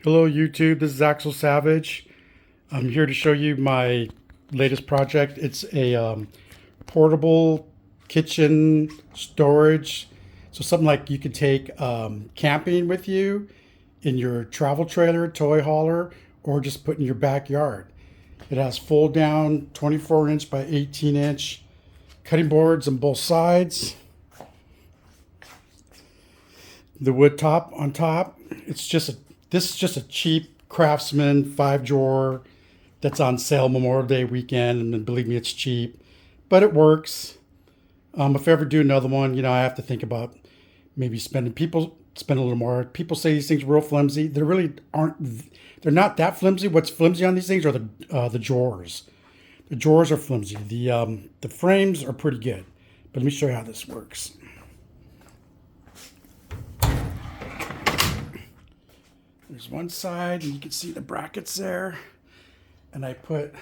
Hello YouTube, this is Axel Savage. I'm here to show you my latest project. It's a portable kitchen storage. So something like you could take camping with you in your travel trailer, toy hauler, or just put in your backyard. It has fold down 24-inch by 18-inch cutting boards on both sides. The wood top on top. This is just a cheap Craftsman 5 drawer that's on sale Memorial Day weekend, and believe me, it's cheap, but it works. If I ever do another one, I have to think about maybe people spend a little more. People say these things are real flimsy. They really aren't. They're not that flimsy. What's flimsy on these things are the drawers. The drawers are flimsy. The frames are pretty good. But let me show you how this works. There's one side, and you can see the brackets there. And I put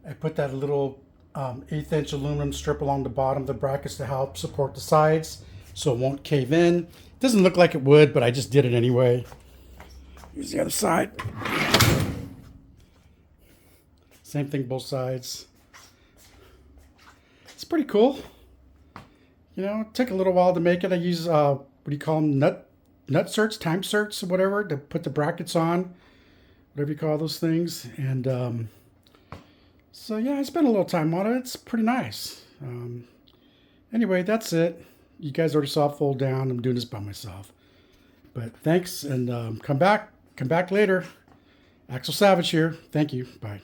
that little 1/8-inch aluminum strip along the bottom of the brackets to help support the sides, so it won't cave in. It doesn't look like it would, but I just did it anyway. Here's the other side. Same thing, both sides. It's pretty cool. It took a little while to make it. I use what do you call them? Nut certs, time certs, or whatever, to put the brackets on, whatever you call those things. And so yeah, I spent a little time on it. It's pretty nice. Anyway, that's it. You guys already saw it fold down. I'm doing this by myself. But thanks, and come back later. Axel Savage here. Thank you. Bye.